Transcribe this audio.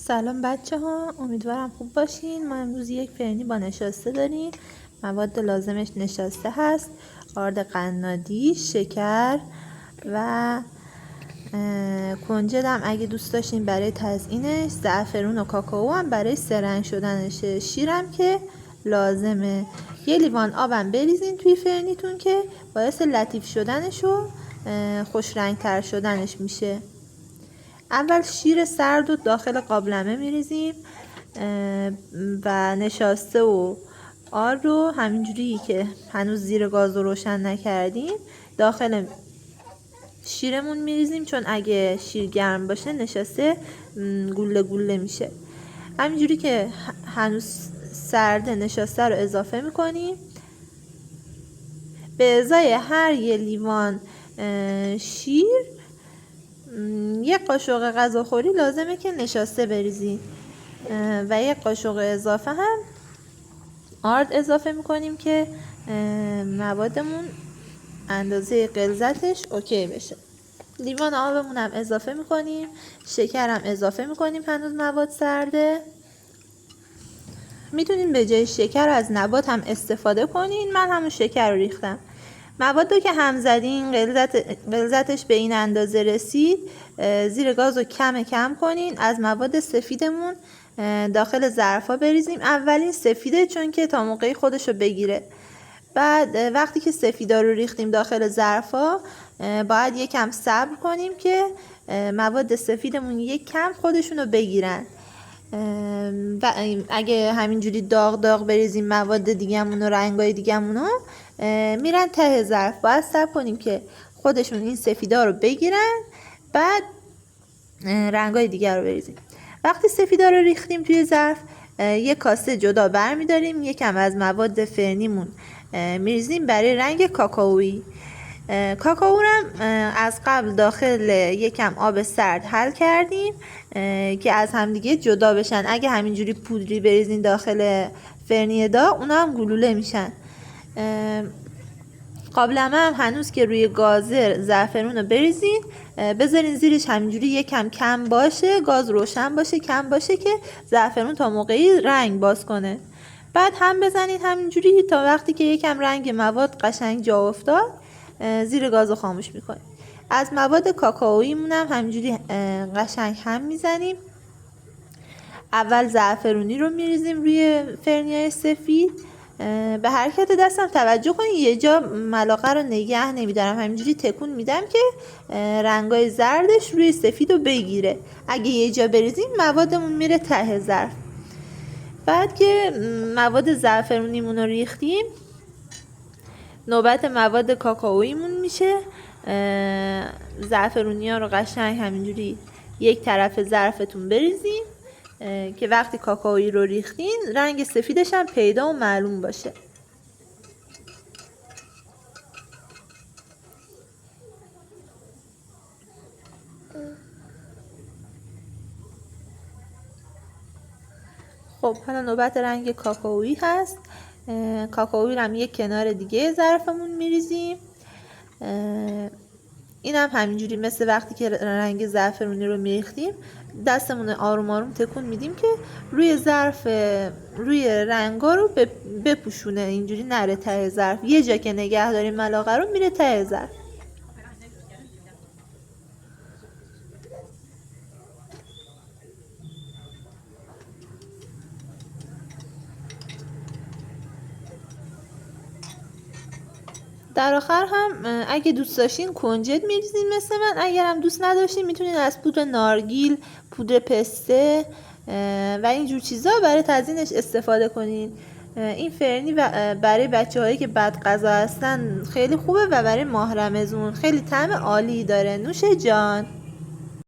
سلام بچه ها، امیدوارم خوب باشین. ما امروز یک فرنی با نشاسته داریم. مواد لازمش نشاسته هست، آرد قنادی، شکر و کنجد هم اگه دوست داشتین برای تزیینش، زعفرون و کاکائو هم برای سرنگ شدنشه، شیرم که لازمه. یه لیوان آبم بریزین توی فرنیتون که باعث لطیف شدنش و خوش رنگ تر شدنش میشه. اول شیر سرد و داخل قابلمه میریزیم و نشاسته و آرد رو همینجوری که هنوز زیر گاز رو روشن نکردیم داخل شیرمون میریزیم، چون اگه شیر گرم باشه نشاسته گوله گوله میشه. همینجوری که هنوز سرده نشاسته رو اضافه میکنیم. به ازای هر یه لیوان شیر یک قاشق غذاخوری لازمه که نشاسته بریزیم و یک قاشق اضافه هم آرد اضافه میکنیم که موادمون اندازه غلظتش اوکی بشه. لیوان آبمون هم اضافه میکنیم، شکر هم اضافه میکنیم هنوز مواد سرده. میتونین به جای شکر از نبات هم استفاده کنین، من همون شکر رو ریختم. مواد رو که هم زدین غلظتش به این اندازه رسید، زیر گاز رو کم کنین. از مواد سفیدمون داخل ظرفا بریزیم. اولین سفیده، چون که تا موقعی خودش رو بگیره. بعد وقتی که سفیدا رو ریختیم داخل ظرفا باید یکم صبر کنیم که مواد سفیدمون یک کم خودشون رو بگیرن. و اگه همینجوری داغ بریزیم مواد دیگه‌مون و رنگای دیگه‌مون رو میرن ته ظرف. باید صبر کنیم که خودشون این سفیدا رو بگیرن، بعد رنگای دیگر رو بریزیم. وقتی سفیدا رو ریختیم توی ظرف، یک کاسه جدا برمیداریم، یکم از مواد فرنیمون میریزیم برای رنگ کاکائویی. کاکائو رو از قبل داخل یکم آب سرد حل کردیم که از همدیگه جدا بشن. اگه همینجوری پودری بریزین داخل فرنی داغ، اونا هم گلوله میشن. قابلمه هم هنوز که روی گازه زعفرون رو بریزین، بذارین زیرش همینجوری یکم کم باشه، گاز روشن باشه، کم باشه که زعفرون تا موقعی رنگ باز کنه. بعد هم بزنین همینجوری تا وقتی که یکم رنگ مواد قشنگ جا افتاد زیر گاز رو خاموش میکنیم. از مواد کاکائوییمون هم همینجوری قشنگ هم میزنیم. اول زعفرونی رو میریزیم روی فرنیای سفید. به حرکت دستم توجه کنید، یه جا ملاقه رو نگه نمیدارم، همینجوری تکون میدم که رنگای زردش روی سفید رو بگیره. اگه یه جا بریزیم موادمون میره ته ظرف. بعد که مواد زعفرونیمون رو ریختیم، نوبت مواد کاکائوییمون میشه. زعفرونی ها رو قشنگ همینجوری یک طرف ظرفتون بریزیم که وقتی کاکائویی رو ریختین رنگ سفیدش هم پیدا و معلوم باشه. خب حالا نوبت رنگ کاکائویی هست. کاکائویی رو هم یک کنار دیگه ظرفمون میریزیم. این هم همینجوری مثل وقتی که رنگ زعفرونی رو میریختیم دستمون آروم آروم تکون میدیم که روی ظرف روی رنگا رو بپوشونه، اینجوری نره ته ظرف. یه جا که نگه داریم ملاقه رو میره ته ظرف. در آخر هم اگه دوست داشتین کنجد میریزین مثل من. اگر هم دوست نداشتین میتونین از پودر نارگیل، پودر پسته و اینجور چیزا برای تزیینش استفاده کنین. این فرنی برای بچه‌هایی که بد غذا هستن خیلی خوبه و برای ماه رمضان خیلی طعم عالی داره. نوش جان.